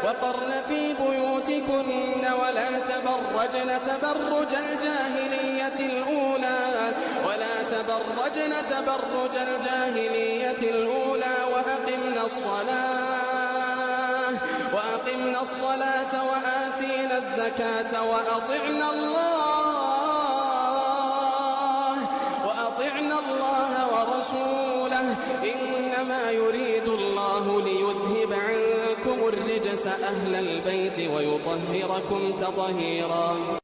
وقرن في بيوتكن ولا تبرجن تبرج الجاهلية الأولى وأقمنا الصلاة وآتينا الزكاة وأطعنا الله ورسوله إنما يريد الله ليذهب عنكم الرجس أهل البيت ويطهركم تطهيرا.